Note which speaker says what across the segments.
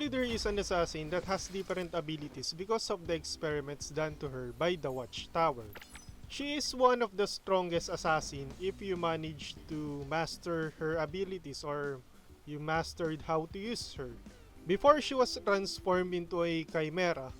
Speaker 1: Milu is an assassin that has different abilities because of the experiments done to her by the Watchtower. She is one of the strongest assassin if you manage to master her abilities or you mastered how to use her. Before she was transformed into a chimera,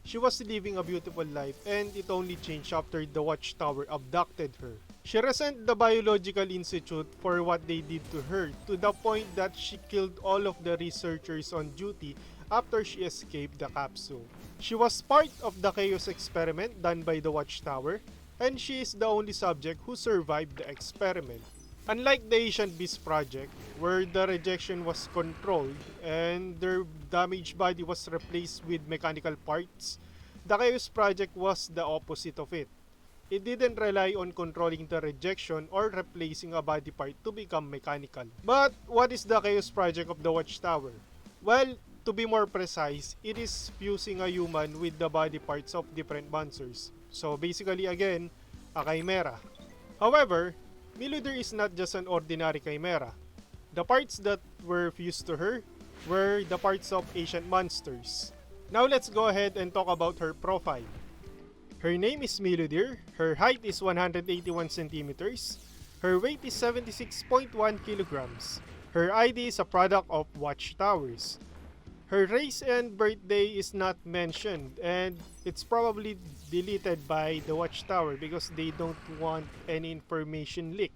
Speaker 1: she was living a beautiful life and it only changed after the Watchtower abducted her. She resented the Biological Institute for what they did to her to the point that she killed all of the researchers on duty after she escaped the capsule. She was part of the Chaos experiment done by the Watchtower and she is the only subject who survived the experiment. Unlike the Ancient Beast project, where the rejection was controlled and their damaged body was replaced with mechanical parts, the Chaos project was the opposite of it. It didn't rely on controlling the rejection or replacing a body part to become mechanical. But what is the Chaos project of the Watchtower? Well, to be more precise, it is fusing a human with the body parts of different monsters. So basically again, a chimera. However, Milu is not just an ordinary chimera. The parts that were fused to her were the parts of ancient monsters. Now let's go ahead and talk about her profile. Her name is Milu, her height is 181 centimeters, her weight is 76.1 kilograms. Her ID is a product of Watchtowers. Her race and birthday is not mentioned and it's probably deleted by the Watchtower because they don't want any information leaked.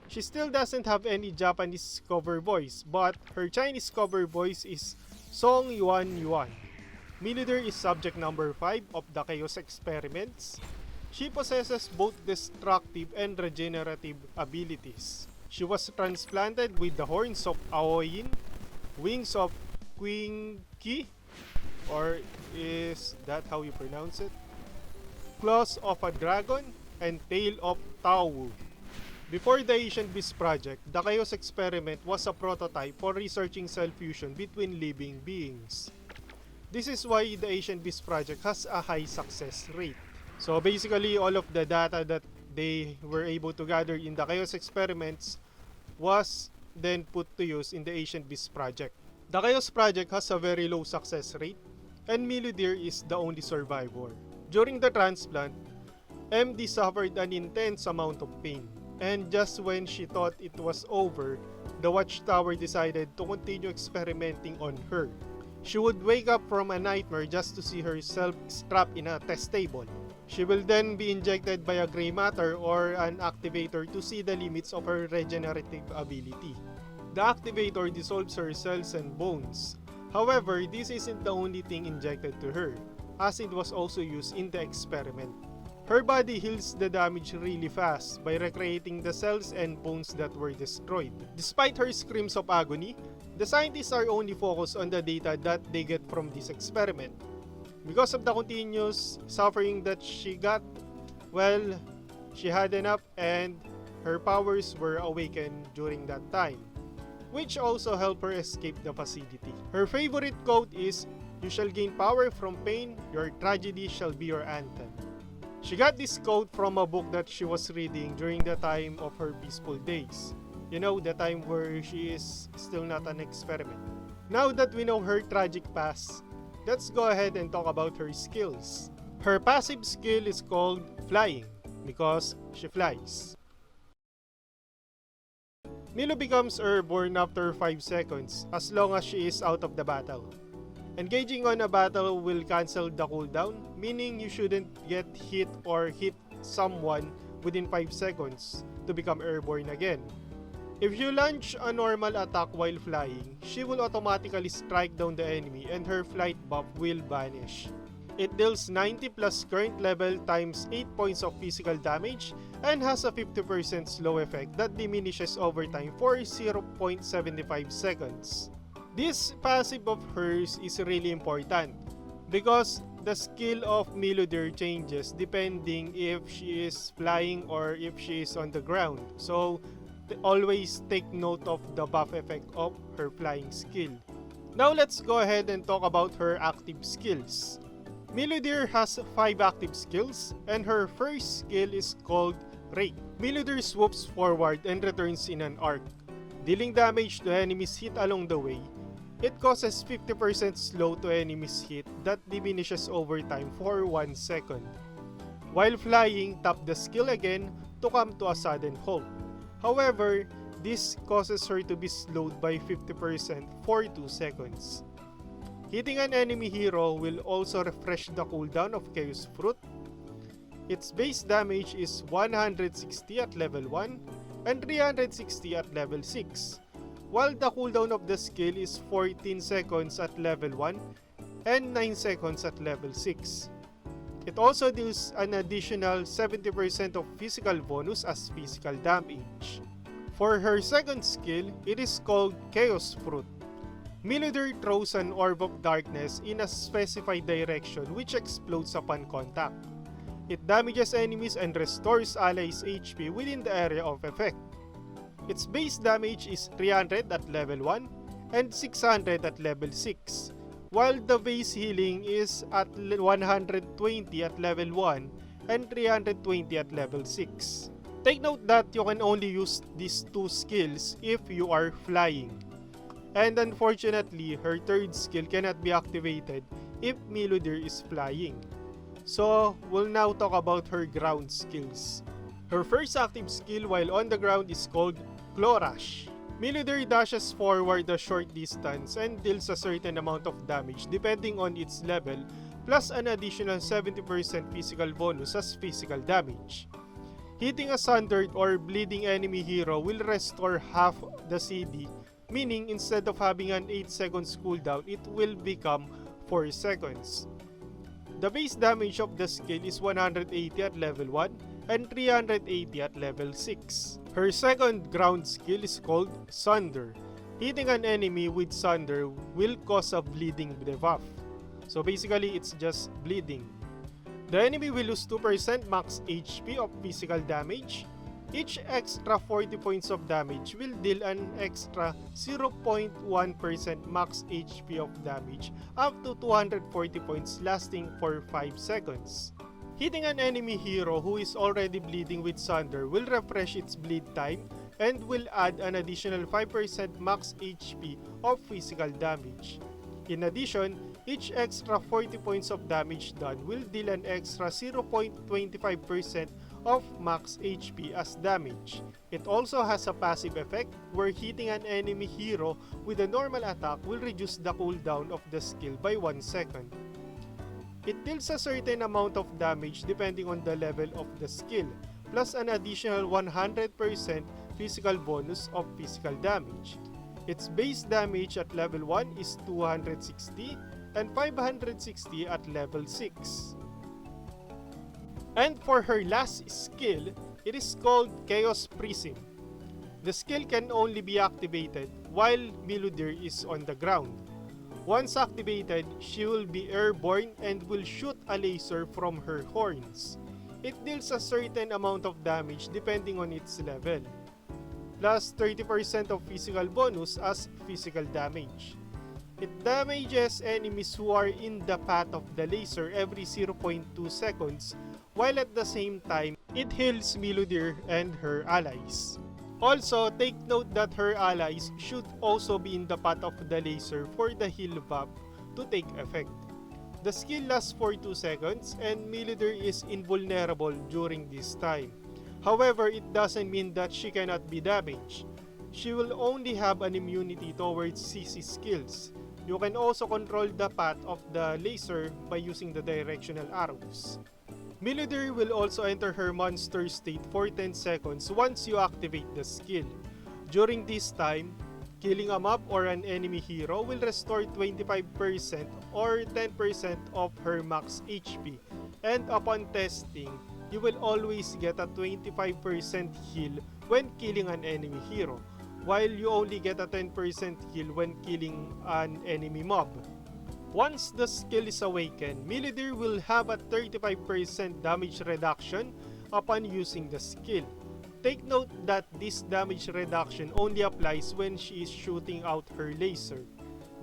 Speaker 1: She still doesn't have any Japanese cover voice, but her Chinese cover voice is Song Yuan Yuan. Milu is subject number 5 of the Chaos experiments. She possesses both destructive and regenerative abilities. She was transplanted with the horns of Aoyin, wings of Quinqi, or is that how you pronounce it? Claws of a dragon, and tail of Taowu. Before the Ancient Beast project, the Chaos experiment was a prototype for researching cell fusion between living beings. This is why the Ancient Beast project has a high success rate. So basically, all of the data that they were able to gather in the Chaos experiments was then put to use in the Ancient Beast project. The Chaos project has a very low success rate and Milu is the only survivor. During the transplant, MD suffered an intense amount of pain. And just when she thought it was over, the Watchtower decided to continue experimenting on her. She would wake up from a nightmare just to see herself strapped in a test table. She will then be injected by a gray matter or an activator to see the limits of her regenerative ability. The activator dissolves her cells and bones. However, this isn't the only thing injected to her, as it was also used in the experiment. Her body heals the damage really fast by recreating the cells and bones that were destroyed. Despite her screams of agony, the scientists are only focused on the data that they get from this experiment. Because of the continuous suffering that she got, well, she had enough and her powers were awakened during that time, which also helped her escape the facility. Her favorite quote is, "You shall gain power from pain, your tragedy shall be your anthem." She got this quote from a book that she was reading during the time of her peaceful days. You know, the time where she is still not an experiment. Now that we know her tragic past, let's go ahead and talk about her skills. Her passive skill is called flying because she flies. Milu becomes airborne after 5 seconds as long as she is out of the battle. Engaging on a battle will cancel the cooldown, meaning you shouldn't get hit or hit someone within 5 seconds to become airborne again. If you launch a normal attack while flying, she will automatically strike down the enemy and her flight buff will vanish. It deals 90 plus current level times 8 points of physical damage and has a 50% slow effect that diminishes over time for 0.75 seconds. This passive of hers is really important because the skill of Milu changes depending if she is flying or if she is on the ground. So always take note of the buff effect of her flying skill. Now let's go ahead and talk about her active skills. Milu has 5 active skills and her first skill is called Rake. Milu swoops forward and returns in an arc, dealing damage to enemies hit along the way. It causes 50% slow to enemies hit that diminishes over time for 1 second. While flying, tap the skill again to come to a sudden halt. However, this causes her to be slowed by 50% for 2 seconds. Hitting an enemy hero will also refresh the cooldown of Chaos Fruit. Its base damage is 160 at level 1 and 360 at level 6, while the cooldown of the skill is 14 seconds at level 1 and 9 seconds at level 6. It also deals an additional 70% of physical bonus as physical damage. For her second skill, it is called Chaos Fruit. Milu throws an orb of darkness in a specified direction which explodes upon contact. It damages enemies and restores allies' HP within the area of effect. Its base damage is 300 at level 1 and 600 at level 6, while the base healing is at 120 at level 1 and 320 at level 6. Take note that you can only use these two skills if you are flying. And unfortunately, her third skill cannot be activated if Milu is flying. So, we'll now talk about her ground skills. Her first active skill while on the ground is called Claw Rush. Milu dashes forward a short distance and deals a certain amount of damage depending on its level, plus an additional 70% physical bonus as physical damage. Hitting a sundered or bleeding enemy hero will restore half the CD, meaning instead of having an 8 seconds cooldown, it will become 4 seconds. The base damage of the skill is 180 at level 1 and 380 at level 6. Her second ground skill is called Sunder. Hitting an enemy with Sunder will cause a bleeding debuff. So basically, it's just bleeding. The enemy will lose 2% max HP of physical damage. Each extra 40 points of damage will deal an extra 0.1% max HP of damage up to 240 points lasting for 5 seconds. Hitting an enemy hero who is already bleeding with Sunder will refresh its bleed time and will add an additional 5% max HP of physical damage. In addition, each extra 40 points of damage done will deal an extra 0.25% of max HP as damage. It also has a passive effect where hitting an enemy hero with a normal attack will reduce the cooldown of the skill by 1 second. It deals a certain amount of damage depending on the level of the skill, plus an additional 100% physical bonus of physical damage. Its base damage at level 1 is 260 and 560 at level 6. And for her last skill, it is called Chaos Prism. The skill can only be activated while Milu is on the ground. Once activated, she will be airborne and will shoot a laser from her horns. It deals a certain amount of damage depending on its level, plus 30% of physical bonus as physical damage. It damages enemies who are in the path of the laser every 0.2 seconds, while at the same time, it heals Milu and her allies. Also, take note that her allies should also be in the path of the laser for the heal buff to take effect. The skill lasts for 2 seconds and Milu is invulnerable during this time. However, it doesn't mean that she cannot be damaged. She will only have an immunity towards CC skills. You can also control the path of the laser by using the directional arrows. Milu will also enter her monster state for 10 seconds once you activate the skill. During this time, killing a mob or an enemy hero will restore 25% or 10% of her max HP, and upon testing, you will always get a 25% heal when killing an enemy hero, while you only get a 10% heal when killing an enemy mob. Once the skill is awakened, Milu will have a 35% damage reduction upon using the skill. Take note that this damage reduction only applies when she is shooting out her laser.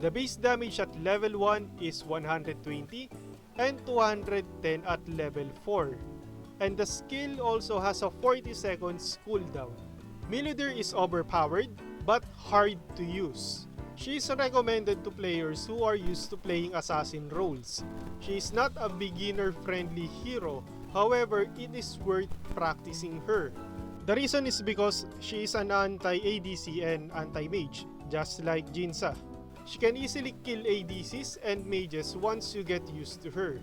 Speaker 1: The base damage at level 1 is 120 and 210 at level 4. And the skill also has a 40 seconds cooldown. Milu is overpowered but hard to use. She is recommended to players who are used to playing assassin roles. She is not a beginner-friendly hero, however, it is worth practicing her. The reason is because she is an anti-ADC and anti-mage, just like Jinza. She can easily kill ADCs and mages once you get used to her.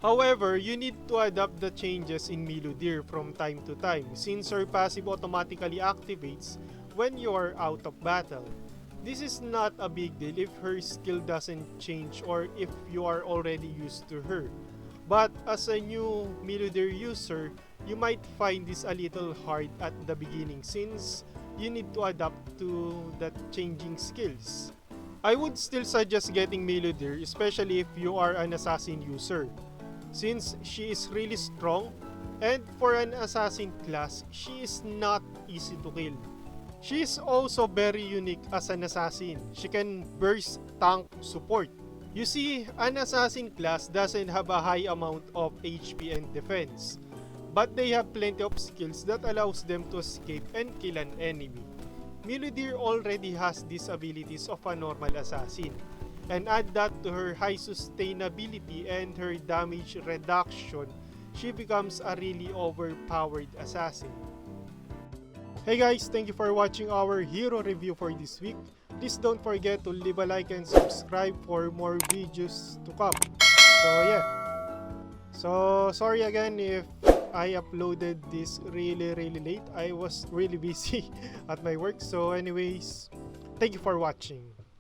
Speaker 1: However, you need to adapt the changes in Milu from time to time since her passive automatically activates when you are out of battle. This is not a big deal if her skill doesn't change or if you are already used to her. But as a new Milu user, you might find this a little hard at the beginning since you need to adapt to the changing skills. I would still suggest getting Milu, especially if you are an assassin user, since she is really strong and for an assassin class, she is not easy to kill. She is also very unique as an assassin. She can burst tank support. You see, an assassin class doesn't have a high amount of HP and defense, but they have plenty of skills that allows them to escape and kill an enemy. Milu already has these abilities of a normal assassin, and add that to her high sustainability and her damage reduction, she becomes a really overpowered assassin. Hey guys, thank you for watching our hero review for this week. Please don't forget to leave a like and subscribe for more videos to come. So yeah. So sorry again if I uploaded this really late. I was really busy at my work. So anyways, thank you for watching.